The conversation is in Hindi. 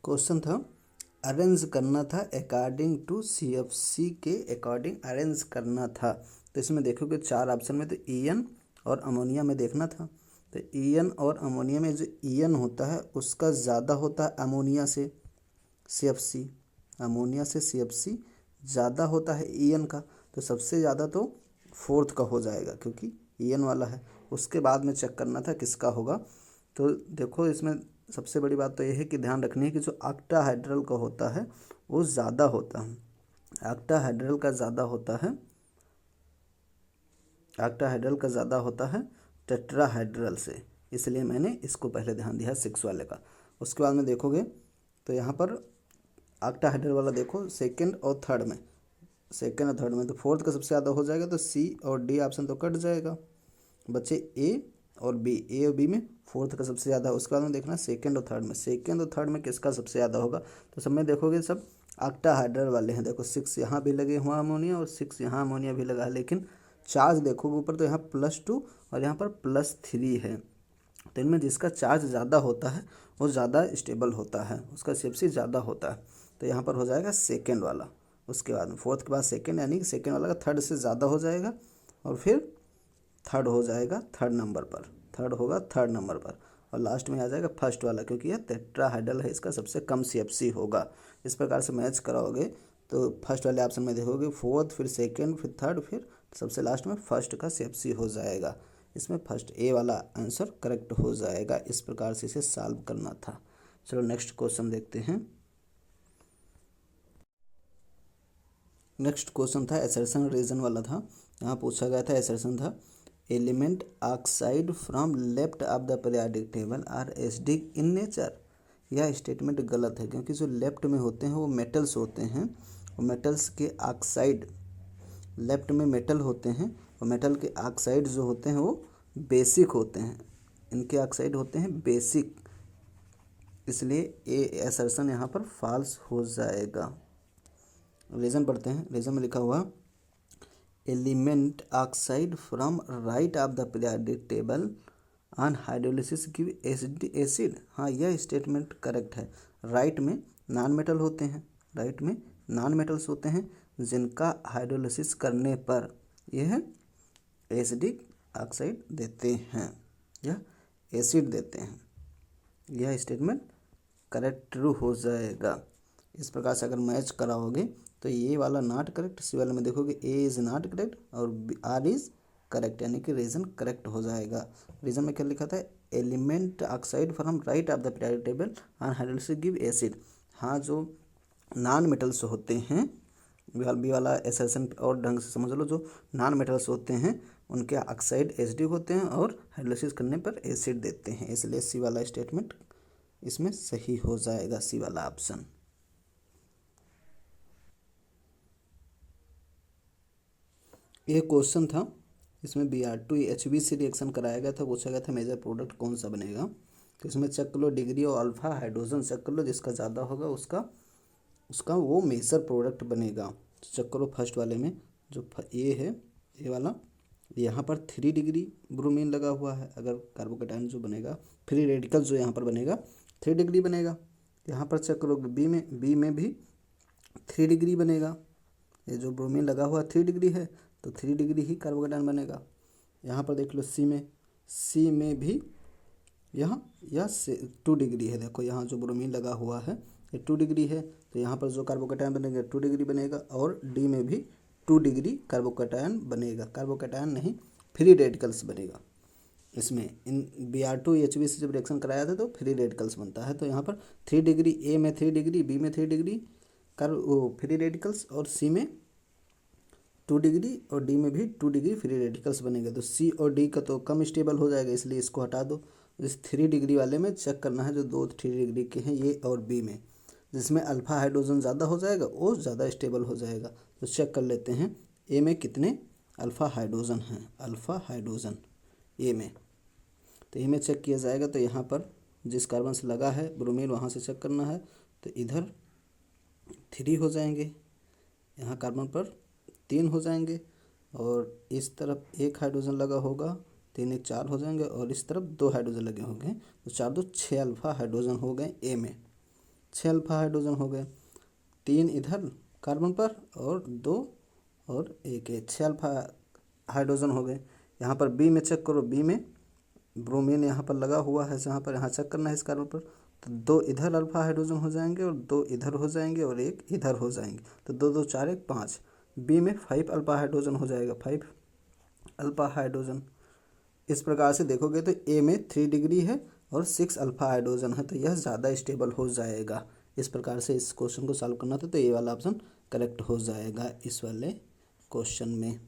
क्वेश्चन था अरेंज करना था अकॉर्डिंग टू CFC के अकॉर्डिंग अरेंज करना था। तो इसमें देखोगे 4 ऑप्शन में तो EN और अमोनिया में देखना था। तो EN और अमोनिया में जो EN होता है उसका ज़्यादा होता है अमोनिया से CFC, अमोनिया से CFC ज़्यादा होता है EN का। तो सबसे ज़्यादा तो फोर्थ का हो जाएगा क्योंकि EN वाला है। उसके बाद में चेक करना था किसका होगा। तो देखो इसमें सबसे बड़ी बात तो यह है कि ध्यान रखनी है कि जो ऑक्टाहाइड्रल का होता है वो ज़्यादा होता है, ऑक्टाहाइड्रल का ज़्यादा होता है, ऑक्टाहाइड्रल का ज़्यादा होता है टेट्राहाइड्रल से। इसलिए मैंने इसको पहले ध्यान दिया 6 वाले का। उसके बाद में देखोगे तो यहाँ पर ऑक्टाहाइड्रल वाला देखो सेकंड और थर्ड में, सेकंड और थर्ड में तो फोर्थ का सबसे ज़्यादा हो जाएगा। तो C और D ऑप्शन तो कट जाएगा, बच्चे A और B, A और B में फोर्थ का सबसे ज़्यादा। उसके बाद में देखना सेकंड और थर्ड में, सेकंड और थर्ड में किसका सबसे ज़्यादा होगा। तो सब में देखोगे सब ऑक्टाहाइड्रल वाले हैं। देखो 6 यहाँ भी लगे हुआ अमोनिया और 6 यहाँ अमोनिया भी लगा है, लेकिन चार्ज देखोगे ऊपर तो यहाँ +2 और यहाँ पर +3 है। तो इनमें जिसका चार्ज ज़्यादा होता है वो ज़्यादा स्टेबल होता है, उसका CFC ज़्यादा होता है। तो यहाँ पर हो जाएगा सेकेंड वाला। उसके बाद में फोर्थ के बाद सेकेंड, यानी कि सेकेंड वाला का थर्ड से ज़्यादा हो जाएगा और फिर थर्ड हो जाएगा थर्ड नंबर पर, थर्ड होगा थर्ड नंबर पर, और लास्ट में आ जाएगा फर्स्ट वाला क्योंकि यह टेट्राहाइड्रल है, इसका सबसे कम CFC होगा। इस प्रकार से मैच कराओगे तो फर्स्ट वाले ऑप्शन में देखोगे फोर्थ, फिर सेकेंड, फिर थर्ड, फिर सबसे लास्ट में फर्स्ट का CFC हो जाएगा। इसमें फर्स्ट A वाला आंसर करेक्ट हो जाएगा। इस प्रकार से इसे सॉल्व करना था। चलो नेक्स्ट क्वेश्चन देखते हैं। नेक्स्ट क्वेश्चन था एसर्शन रीजन वाला था। यहाँ पूछा गया था, एसर्शन था element oxide from left of the periodic table are acidic in nature. यह स्टेटमेंट गलत है क्योंकि जो लेफ्ट में होते हैं वो मेटल्स होते हैं, और मेटल्स के ऑक्साइड, लेफ्ट में मेटल होते हैं और मेटल के ऑक्साइड जो होते हैं वो बेसिक होते हैं, इनके ऑक्साइड होते हैं बेसिक, इसलिए ए असर्शन यहाँ पर फॉल्स हो जाएगा। रीज़न पढ़ते हैं। रीज़न में लिखा हुआ element oxide from right of the periodic table on hydrolysis give acid. हाँ, यह स्टेटमेंट करेक्ट है। राइट में नॉन मेटल होते हैं, राइट में नॉन मेटल्स होते हैं जिनका हाइड्रोलिसिस करने पर यह एसिडिक ऑक्साइड देते हैं, यह एसिड देते हैं। यह स्टेटमेंट करेक्ट ट्रू हो जाएगा। इस प्रकार से अगर मैच कराओगे तो ये वाला नॉट करेक्ट, सी वाले में देखोगे A इज़ नॉट करेक्ट और R इज़ करेक्ट, यानी कि रीज़न करेक्ट हो जाएगा। रीज़न में क्या लिखा था, element oxide from right of the periodic table on hydrolysis give acid. हाँ, जो नॉन मेटल्स होते हैं, बी वाला एसेशन और ढंग से समझ लो, जो नॉन मेटल्स होते हैं उनके ऑक्साइड एसिडिक होते हैं और हाइड्रोलिसिस करने पर एसिड देते हैं, इसलिए सी वाला स्टेटमेंट इसमें सही हो जाएगा, सी वाला ऑप्शन। यह क्वेश्चन था, इसमें Br2 HB से रिएक्शन कराया गया था। पूछा गया था मेजर प्रोडक्ट कौन सा बनेगा। तो इसमें चेक कर लो डिग्री और अल्फा हाइड्रोजन चेक कर लो, जिसका ज़्यादा होगा उसका वो मेजर प्रोडक्ट बनेगा। तो चेक करो फर्स्ट वाले में जो ये है, ये वाला, यहाँ पर 3 डिग्री ब्रोमीन लगा हुआ है। अगर कार्बोकेटायन जो बनेगा, फ्री रेडिकल जो यहाँ पर बनेगा 3 डिग्री बनेगा। यहाँ पर चेक करोगे बी में भी 3 डिग्री बनेगा। ये जो ब्रोमीन लगा हुआ 3 डिग्री है तो 3 डिग्री ही कार्बोकेटायन बनेगा। यहाँ पर देख लो सी में भी यहाँ यह 2 डिग्री है। देखो यहाँ जो ब्रोमीन लगा हुआ है ये 2 डिग्री है, तो यहाँ पर जो कार्बोकेटायन बनेगा 2 डिग्री बनेगा, और डी में भी 2 डिग्री कार्बोकेटायन बनेगा। कार्बोकेटायन नहीं, फ्री रेडिकल्स बनेगा। इसमें इन Br2 HB से जब रिएक्शन कराया था तो फ्री रेडिकल्स बनता है। तो यहाँ पर 3 डिग्री, ए में 3 डिग्री, बी में 3 डिग्री फ्री रेडिकल्स, और सी में 2 डिग्री और डी में भी 2 डिग्री फ्री रेडिकल्स बनेंगे। तो सी और डी का तो कम स्टेबल हो जाएगा, इसलिए इसको हटा दो। इस 3 डिग्री वाले में चेक करना है जो 3 डिग्री के हैं, ये और बी में, जिसमें अल्फ़ा हाइड्रोजन ज़्यादा हो जाएगा वो ज़्यादा स्टेबल हो जाएगा। तो चेक कर लेते हैं ए में कितने अल्फ़ा हाइड्रोजन हैं। अल्फ़ा हाइड्रोजन ए में, तो ए में चेक किया जाएगा। तो यहाँ पर जिस कार्बन से लगा है ब्रोमीन वहाँ से चेक करना है, तो इधर 3 हो जाएंगे, यहाँ कार्बन पर 3 हो जाएंगे, और इस तरफ 1 हाइड्रोजन लगा होगा, 3 1 4 हो जाएंगे, और इस तरफ 2 हाइड्रोजन लगे होंगे, तो 4 2 6 अल्फ़ा हाइड्रोजन हो गए ए में। 6 अल्फा हाइड्रोजन हो गए, 3 इधर कार्बन पर और 2 और 1 है, 6 अल्फा हाइड्रोजन हो गए। यहाँ पर बी में चेक करो, बी में ब्रोमीन यहाँ पर लगा हुआ है, जहाँ पर यहाँ चेक करना है इस कार्बन पर, तो 2 इधर अल्फा हाइड्रोजन हो जाएंगे और 2 इधर हो जाएंगे और 1 इधर हो जाएंगे, तो 2 2 4 1 5। बी में 5 अल्फा हाइड्रोजन हो जाएगा, 5 अल्फा हाइड्रोजन। इस प्रकार से देखोगे तो ए में 3 डिग्री है और 6 अल्फा हाइड्रोजन है, तो यह ज़्यादा स्टेबल हो जाएगा। इस प्रकार से इस क्वेश्चन को सॉल्व करना था, तो ये वाला ऑप्शन करेक्ट हो जाएगा इस वाले क्वेश्चन में।